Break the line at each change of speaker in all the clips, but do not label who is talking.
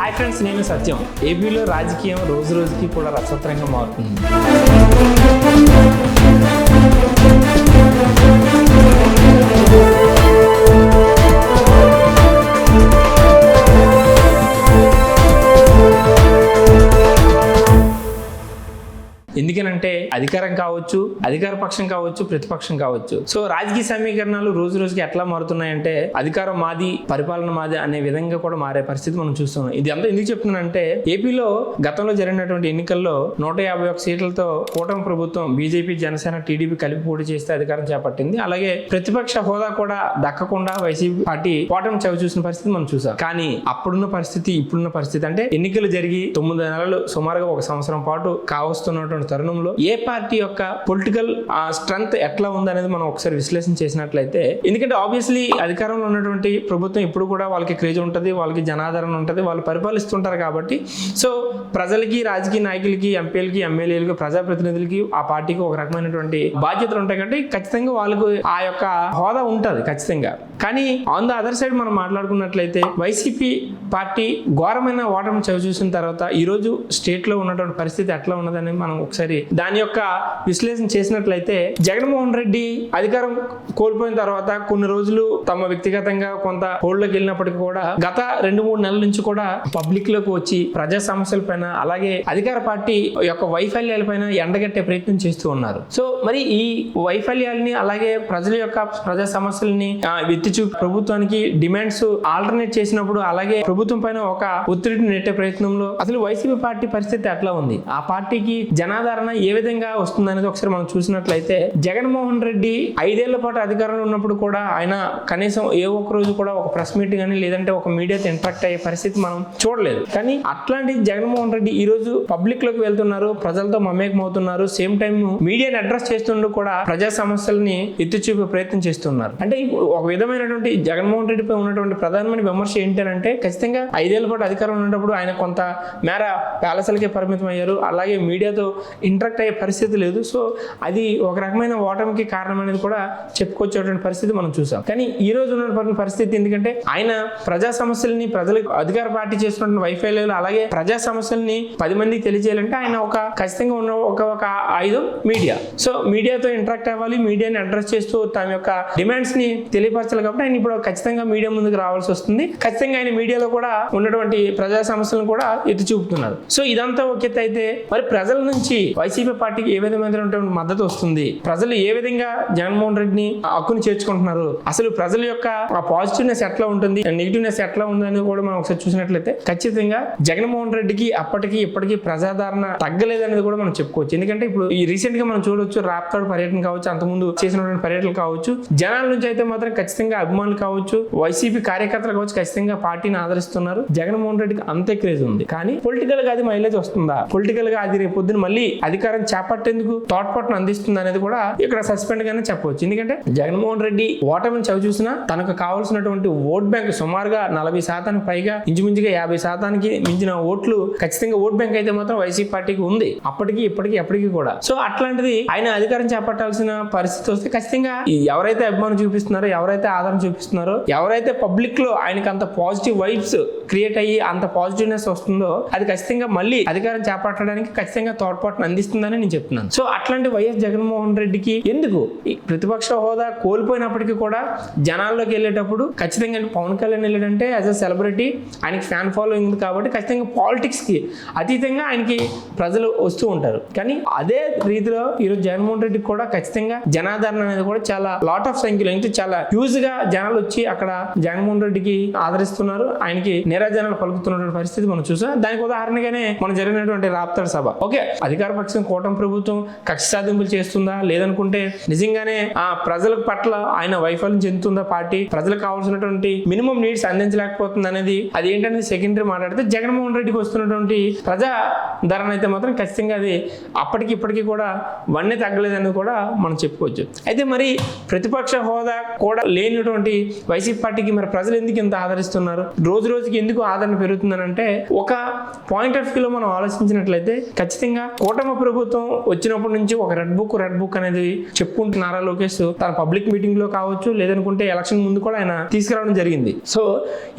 Hi friends, నేను సత్యం. ఏపీలో రాజకీయం రోజు రోజుకి కూడా రసవత్తరంగా మారుతుంది. ఎందుకనంటే అధికారం కావచ్చు, అధికార పక్షం కావచ్చు, ప్రతిపక్షం కావచ్చు. సో రాజకీయ సమీకరణాలు రోజు రోజుకి ఎట్లా మారుతున్నాయంటే అధికారం మాది, పరిపాలన మాది అనే విధంగా కూడా మారే పరిస్థితి మనం చూస్తున్నాం. ఇది అంతా ఎందుకు చెప్తున్నానంటే ఏపీలో గతంలో జరిగినటువంటి ఎన్నికల్లో 151 సీట్లతో కూటమి ప్రభుత్వం బీజేపీ, జనసేన, టీడీపీ కలిపి పోటీ చేస్తే అధికారం చేపట్టింది. అలాగే ప్రతిపక్ష హోదా కూడా దక్కకుండా వైసీపీ పార్టీ కూటమి చవి చూసిన పరిస్థితి మనం చూసాం. కానీ అప్పుడున్న పరిస్థితి, ఇప్పుడున్న పరిస్థితి అంటే ఎన్నికలు జరిగి 9 నెలలు, సుమారుగా 1 సంవత్సరం పాటు కావస్తున్నటువంటి తరుణంలో ఏ పార్టీ యొక్క పొలిటికల్ స్ట్రెంగ్త్ ఎట్లా ఉందనేది మనం ఒకసారి విశ్లేషణ చేసినట్లయితే, ఎందుకంటే ఆబ్వియస్లీ అధికారంలో ఉన్నటువంటి ప్రభుత్వం ఇప్పుడు కూడా వాళ్ళకి క్రేజ్ ఉంటుంది, వాళ్ళకి జనాదరణ ఉంటుంది, వాళ్ళు పరిపాలిస్తుంటారు. కాబట్టి సో ప్రజలకి, రాజకీయ నాయకులకి, ఎంపీలకి, ఎమ్మెల్యేలకి, ప్రజాప్రతినిధులకి ఆ పార్టీకి ఒక రకమైనటువంటి బాధ్యతలు ఉంటాయి. కాబట్టి ఖచ్చితంగా వాళ్ళకు ఆ యొక్క హోదా ఉంటుంది ఖచ్చితంగా. కానీ ఆన్ ద అదర్ సైడ్ మనం మాట్లాడుకున్నట్లయితే వైసీపీ పార్టీ ఘోరమైన ఓటమి చవి చూసిన తర్వాత ఈరోజు స్టేట్ లో ఉన్నటువంటి పరిస్థితి ఎట్లా ఉన్నదని మనం ఒకసారి దాని యొక్క విశ్లేషణ చేసినట్లయితే, జగన్మోహన్ రెడ్డి అధికారం కోల్పోయిన తర్వాత కొన్ని రోజులు తమ వ్యక్తిగతంగా కొంత హోల్డ్లోకి వెళ్ళినప్పటికీ కూడా గత 2-3 నెలల నుంచి కూడా పబ్లిక్ లోకి వచ్చి ప్రజా సమస్యల పైన, అలాగే అధికార పార్టీ యొక్క వైఫల్యాల పైన ఎండగట్టే ప్రయత్నం చేస్తూ ఉన్నారు. సో మరి ఈ వైఫల్యాలని, అలాగే ప్రజల యొక్క ప్రజా సమస్యలని ఎత్తి చూపి ప్రభుత్వానికి డిమాండ్స్ ఆల్టర్నేట్ చేసినప్పుడు, అలాగే ప్రభుత్వం పైన ఒక ఒత్తిడిని నెట్టే ప్రయత్నంలో అసలు వైసీపీ పార్టీ పరిస్థితి ఎట్లా ఉంది, ఆ పార్టీకి జనాదరణ ఏ విధంగా వస్తుంది అనేది ఒకసారి మనం చూసినట్లయితే, జగన్మోహన్ రెడ్డి 5 ఏళ్ల పాటు అధికారంలో ఉన్నప్పుడు కూడా ఆయన కనీసం ఏ ఒక్క రోజు కూడా ఒక ప్రెస్ మీట్ కానీ లేదంటే ఒక మీడియాతో ఇంటరాక్ట్ అయ్యే పరిస్థితి మనం చూడలేదు. కానీ అట్లాంటి జగన్మోహన్ రెడ్డి ఈ రోజు పబ్లిక్ లోకి వెళ్తున్నారు, ప్రజలతో మమేకం అవుతున్నారు, సేమ్ టైం మీడియాని అడ్రస్ చేస్తుండూ కూడా ప్రజా సమస్యల్ని ఎత్తి చూపే ప్రయత్నం చేస్తున్నారు. అంటే ఒక విధమైనటువంటి జగన్మోహన్ రెడ్డిపై ఉన్నటువంటి ప్రధానమైన విమర్శ ఏంటంటే, ఖచ్చితంగా 5 ఏళ్ల పాటు అధికారం ఉన్నప్పుడు ఆయన కొంత మేర ప్యాలెస్లకే పరిమితం అయ్యారు, అలాగే మీడియాతో ఇంటరాక్ట్ అయ్యే పరిస్థితి లేదు. సో అది ఒక రకమైన ఓటమికి కారణం అనేది కూడా చెప్పుకొచ్చేటువంటి పరిస్థితి మనం చూసాం. కానీ ఈ రోజు ఉన్న పరిస్థితి, ఎందుకంటే ఆయన ప్రజా సమస్యల్ని, ప్రజలకు అధికార పార్టీ చేస్తున్న వైఫల్యాలు, అలాగే ప్రజా సమస్యల్ని 10 మందికి తెలియజేయాలంటే ఆయన ఒక ఖచ్చితంగా ఉన్న ఒక ఆయుధం మీడియా. సో మీడియాతో ఇంటరాక్ట్ అవ్వాలి, మీడియాని అడ్రస్ చేస్తూ తమ యొక్క డిమాండ్స్ ని తెలియపరచాలి. కాబట్టి ఆయన ఇప్పుడు ఖచ్చితంగా మీడియా ముందుకు రావాల్సి వస్తుంది. ఖచ్చితంగా ఆయన మీడియాలో కూడా ఉన్నటువంటి ప్రజా సమస్యలను కూడా ఎత్తి చూపుతున్నారు. సో ఇదంతా ఒక ఎత్తు అయితే, మరి ప్రజల నుంచి వైసీపీ పార్టీకి ఏ విధమైనటువంటి మద్దతు వస్తుంది, ప్రజలు ఏ విధంగా జగన్మోహన్ రెడ్డిని హక్కుని చేర్చుకుంటున్నారు, అసలు ప్రజల యొక్క పాజిటివ్నెస్ ఎట్లా ఉంటుంది, నెగిటివ్నెస్ ఎట్లా ఉందని కూడా మనం ఒకసారి చూసినట్లయితే ఖచ్చితంగా జగన్మోహన్ రెడ్డికి అప్పటికి ఇప్పటికీ ప్రజాదరణ తగ్గలేదనేది కూడా మనం చెప్పుకోవచ్చు. ఎందుకంటే ఇప్పుడు ఈ రీసెంట్ గా మనం చూడొచ్చు, రాప్తాడు పర్యటన కావచ్చు, అంతకుముందు చేసినటువంటి పర్యటనలు కావచ్చు, జనాల నుంచి అయితే మాత్రం ఖచ్చితంగా అభిమానులు కావచ్చు, వైసీపీ కార్యకర్తలు కావచ్చు, ఖచ్చితంగా పార్టీని ఆదరిస్తున్నారు. జగన్మోహన్ రెడ్డికి అంతే క్రేజ్ ఉంది. కానీ పొలిటికల్ గా అది మైలేజ్ వస్తుందా, పొలిటికల్ గా అది రేపు పొద్దున మళ్ళీ అధికారం చేపట్టేందుకు తోడ్పాటును అందిస్తుంది అనేది కూడా ఇక్కడ సస్పెండ్ గానే చెప్పవచ్చు. ఎందుకంటే జగన్మోహన్ రెడ్డి ఓటమిని చవి చూసినా తనకు కావాల్సినటువంటి ఓట్ బ్యాంక్ సుమారుగా 40% పైగా, ఇంచుమించుగా 50% మించిన ఓట్లు ఖచ్చితంగా ఓట్ బ్యాంక్ అయితే మాత్రం వైసీపీ పార్టీకి ఉంది, అప్పటికి ఇప్పటికి ఎప్పటికీ కూడా. సో అట్లాంటిది ఆయన అధికారం చేపట్టాల్సిన పరిస్థితి వస్తే ఖచ్చితంగా ఎవరైతే అభిమానం చూపిస్తున్నారో, ఎవరైతే ఆదరణ చూపిస్తున్నారో, ఎవరైతే పబ్లిక్ లో ఆయనకి అంత పాజిటివ్ వైబ్స్ క్రియేట్ అయ్యి అంత పాజిటివ్నెస్ వస్తుందో, అది ఖచ్చితంగా మళ్ళీ అధికారం చేపట్టడానికి ఖచ్చితంగా తోడ్పాటును అందిస్తుందని నేను చెప్తున్నాను. సో అట్లాంటి వైఎస్ జగన్మోహన్ రెడ్డికి ఎందుకు ప్రతిపక్ష హోదా కోల్పోయినప్పటికీ కూడా జనాల్లోకి వెళ్ళేటప్పుడు ఖచ్చితంగా పవన్ కళ్యాణ్ వెళ్ళాడంటే యాజ్ అ సెలబ్రిటీ ఆయనకి ఫ్యాన్ ఫాలోయింగ్ ఉంది కాబట్టి ఖచ్చితంగా పాలిటిక్స్ కి అతీతంగా ఆయనకి ప్రజలు వస్తూ ఉంటారు. కానీ అదే రీతిలో ఈరోజు జగన్మోహన్ రెడ్డికి కూడా ఖచ్చితంగా జనాదరణ అనేది కూడా చాలా లాట్ ఆఫ్ సంఖ్యలో, ఇంకా చాలా హ్యూజ్ గా జనాలు వచ్చి అక్కడ జగన్మోహన్ రెడ్డికి ఆదరిస్తున్నారు, ఆయనకి నిరాజనాలు పలుకుతున్నటువంటి పరిస్థితి మనం చూసాం. దానికి ఉదాహరణగానే మనం జరిగినటువంటి రాప్తాడు సభ. ఓకే, అధికార పక్షం కూటమి ప్రభుత్వం కక్ష సాధింపులు చేస్తుందా, లేదనుకుంటే నిజంగానే ఆ ప్రజల పట్ల ఆయన వైఫల్యం చెందుతుందా, పార్టీ ప్రజలకు కావాల్సినటువంటి మినిమం నీడ్స్ అందించలేకపోతుంది అనేది అది ఏంటనేది సెకండరీ మాట్లాడితే, జగన్మోహన్ రెడ్డికి వస్తున్నటువంటి ప్రజా ధరణ అయితే మాత్రం ఖచ్చితంగా అది అప్పటికి ఇప్పటికీ కూడా వన్నే తగ్గలేదని కూడా మనం చెప్పుకోవచ్చు. అయితే మరి ప్రతిపక్ష హోదా కూడా లేనటువంటి వైసీపీ పార్టీకి మరి ప్రజలు ఎందుకు ఇంత ఆదరిస్తున్నారు, రోజు రోజుకి ఎందుకు ఆదరణ పెరుగుతుందని అంటే, ఒక పాయింట్ ఆఫ్ వ్యూలో మనం ఆలోచించినట్లయితే ఖచ్చితంగా కూటమి ప్రభుత్వం వచ్చినప్పటి నుంచి ఒక రెడ్ బుక్ అనేది చెప్పుకుంటూ నారా లోకేష్ తన పబ్లిక్ మీటింగ్ లో కావచ్చు, లేదనుకుంటే ఎలక్షన్ ముందు కూడా ఆయన తీసుకురావడం జరిగింది. సో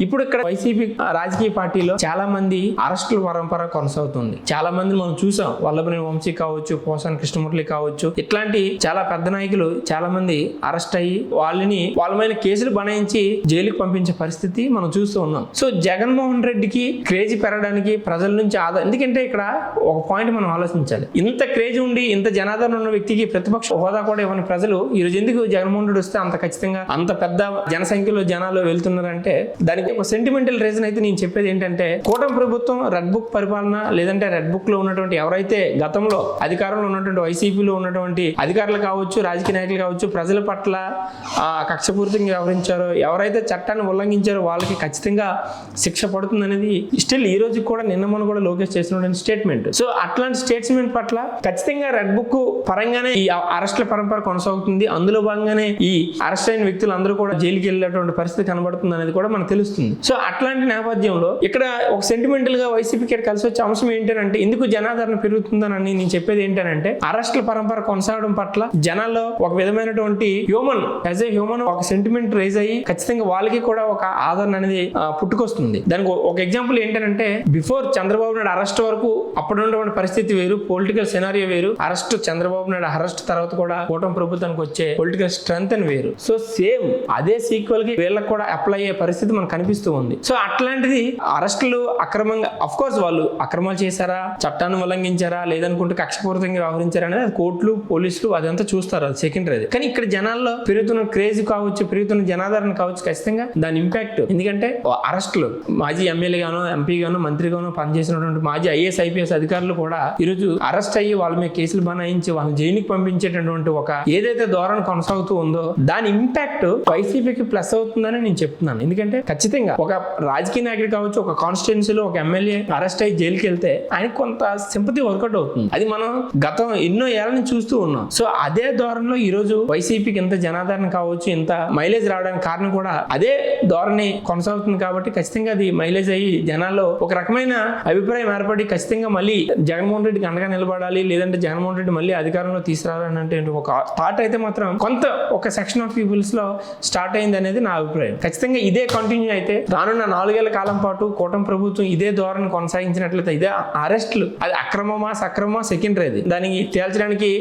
ఇప్పుడు ఇక్కడ వైసీపీ రాజకీయ పార్టీలో చాలా మంది అరెస్టుల పరంపర కొనసాగుతుంది. చాలా మంది మనం చూసాం, వల్లభనేని వంశీ కావచ్చు, పోసాని కృష్ణమూర్తి కావచ్చు, ఇట్లాంటి చాలా పెద్ద నాయకులు చాలా మంది అరెస్ట్ అయ్యి వాళ్ళ మీద కేసులు బనాయించి జైలుకి పంపించే పరిస్థితి మనం చూస్తూ ఉన్నాం. సో జగన్మోహన్ రెడ్డికి క్రేజ్ పెరగడానికి ప్రజల నుంచి ఎందుకంటే ఇక్కడ ఒక పాయింట్ మనం ఆలోచించాలి. ఇంత క్రేజ్ ఉండి ఇంత జనాదరణ ఉన్న వ్యక్తికి ప్రతిపక్ష హోదా కూడా ఇవ్వని ప్రజలు ఈ రోజు ఎందుకు జగన్మోహన్ రెడ్డి వస్తే అంత ఖచ్చితంగా అంత పెద్ద జనసంఖ్యలో జనాలు వెళ్తున్నారంటే దానికి ఒక సెంటిమెంటల్ రీజన్ అయితే నేను చెప్పేది ఏంటంటే, కూటమి ప్రభుత్వం రెడ్ బుక్ పరిపాలన, లేదంటే రెడ్ బుక్ లో ఉన్నటువంటి ఎవరైతే గతంలో అధికారంలో ఉన్నటువంటి వైసీపీలో ఉన్నటువంటి అధికారులు కావచ్చు, రాజకీయ నాయకులు కావచ్చు, ప్రజల పట్ల కక్షపూరితంగా వ్యవహరించారో, ఎవరైతే చట్టాన్ని ఉల్లంఘించారో వాళ్ళకి ఖచ్చితంగా శిక్ష పడుతుంది అనేది స్టిల్ ఈ రోజు కూడా నిన్న మొన్న కూడా లోకేష్ చేసినటువంటి స్టేట్మెంట్. సో అట్లాంటి స్టేట్మెంట్ పట్ల ఖచ్చితంగా రెడ్ బుక్ పరంగానే ఈ అరెస్ట్ల పరంపర కొనసాగుతుంది. అందులో భాగంగానే ఈ అరెస్ట్ అయిన వ్యక్తులు అందరూ కూడా జైలుకి వెళ్ళేటువంటి పరిస్థితి కనబడుతుంది అనేది కూడా మనకు తెలుస్తుంది. సో అట్లాంటి నేపథ్యంలో ఇక్కడ ఒక సెంటిమెంటల్ గా వైసీపీకి కలిసి వచ్చే అంశం ఏంటంటే, ఎందుకు జనాదరణ పెరుగుతుందని నేను చెప్పేది ఏంటంటే, అరెస్ట్ల పరంపర కొనసాగడం పట్ల జనాల్లో ఒక విధమైనటువంటి హ్యూమన్ ఒక సెంటిమెంట్ రైజ్ అయ్యి ఖచ్చితంగా వాళ్ళకి కూడా ఒక ఆదరణ అనేది పుట్టుకొస్తుంది. దానికి ఒక ఎగ్జాంపుల్ ఏంటంటే, బిఫోర్ చంద్రబాబు నాయుడు అరెస్ట్ వరకు అప్పుడు ఉన్నటువంటి పరిస్థితి వేరు, పొలిటికల్ సెనారియో వేరు. అరెస్ట్ చంద్రబాబు నాయుడు అరెస్ట్ తర్వాత కూడా కూటమి ప్రభుత్వానికి వచ్చే పొలిటికల్ స్ట్రెంత్ అని వేరు. సో సేమ్ అదే సీక్వెల్ కి వీళ్ళకి కూడా అప్లై అయ్యే పరిస్థితి మనకు కనిపిస్తూ ఉంది. సో అట్లాంటిది అరెస్టులు అక్రమంగా, అఫ్ కోర్స్ వాళ్ళు అక్రమాలు చేశారా, చట్టాన్ని ఉల్లంఘించారా, లేదనుకుంటే కక్షపూరితంగా వ్యవహరించారా అనేది కోర్టులు, పోలీసులు అదంతా చూస్తారు, అది సెకండరీ. కానీ ఇక్కడ జనాల్లో పెరుగుతున్న క్రేజ్ కావచ్చు, పెరుగుతున్న జనాదరణ కావచ్చు, ఖచ్చితంగా దాని ఇంపాక్ట్. ఎందుకంటే అరెస్టులు మాజీ ఎమ్మెల్యే గానో, ఎంపీ గానో, మంత్రి గానో పనిచేసినటువంటి మాజీ ఐఏఎస్, ఐపీఎస్ అధికారులు కూడా ఈరోజు అరెస్ట్ అయ్యి వాళ్ళ మీద కేసులు బనాయించి వాళ్ళని జైలుకి పంపించేటటువంటి ఒక ఏదైతే ధోరణి కొనసాగుతూ ఉందో దాని ఇంపాక్ట్ వైసీపీకి ప్లస్ అవుతుందని నేను చెప్తున్నాను. ఎందుకంటే ఖచ్చితంగా ఒక రాజకీయ నాయకుడు కావచ్చు, ఒక కాన్స్టిట్యున్సీలో ఒక ఎమ్మెల్యే అరెస్ట్ అయ్యి జైలుకి వెళ్తే ఆయనకు కొంత సింపతి వర్కౌట్ అవుతుంది. అది మనం గతం ఎన్నో ఏళ్ళ నుంచి చూస్తూ ఉన్నాం. సో అదే ధోరణిలో ఈ రోజు వైసీపీకి ఇంత జనాదరణ కావచ్చు, ఇంత మైలేజ్ రావడానికి కారణం కూడా అదే ధోరణి కొనసాగుతుంది. కాబట్టి ఖచ్చితంగా అది మైలేజ్ అయ్యి జనాల్లో ఒక రకమైన అభిప్రాయం ఏర్పడి ఖచ్చితంగా మళ్ళీ జగన్మోహన్ రెడ్డికి అండగా నిలబడాలి, లేదంటే జగన్మోహన్ రెడ్డి మళ్ళీ అధికారంలో తీసుకురావాలని అంటే ఒక థాట్ అయితే మాత్రం కొంత ఒక సెక్షన్ ఆఫ్ పీపుల్స్ లో స్టార్ట్ అయింది అనేది నా అభిప్రాయం. ఖచ్చితంగా ఇదే కంటిన్యూ అయితే రానున్న 4 ఏళ్ల కాలం పాటు కూటమి ప్రభుత్వం ఇదే ధోరణి కొనసాగించినట్లయితే ఇదే అరెస్టులు అది అక్రమమా సక్రమమా సెకండరీ. దానికి తేల్చడానికి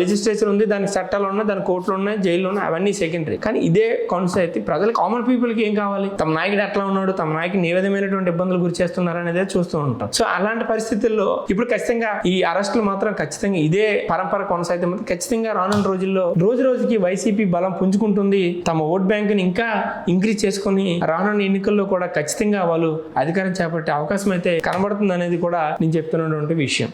లెజిస్లేచర్ ఉంది, దానికి చట్టాలు ఉన్నాయి, దాని కోర్టులు ఉన్నాయి, జైలు ఉన్నాయి, అవన్నీ సెకండరీ. కానీ ఇదే కాన్సెప్ట్ అయితే ప్రజలు కామన్ పీపుల్ కి ఏం కావాలి, తమ నాయకుడు ఎట్లా ఉన్నాడు, తమ నాయకుడు ఏ విధమైనటువంటి ఇబ్బందులు గురి చేస్తున్నారు అనేది చూస్తూ ఉంటాం. సో అలాంటి పరిస్థితుల్లో ఇప్పుడు ఖచ్చితంగా ఈ అరెస్టులు మాత్రం ఖచ్చితంగా ఇదే పరంపర కొనసాగితే మాత్రం ఖచ్చితంగా రానున్న రోజుల్లో రోజుకి వైసీపీ బలం పుంజుకుంటుంది. తమ ఓట్ బ్యాంకుని ఇంకా ఇంక్రీజ్ చేసుకుని రానున్న ఎన్నికల్లో కూడా ఖచ్చితంగా వాళ్ళు అధికారం చేపట్టే అవకాశం అయితే కనబడుతుంది అనేది కూడా నేను చెప్తున్నటువంటి విషయం.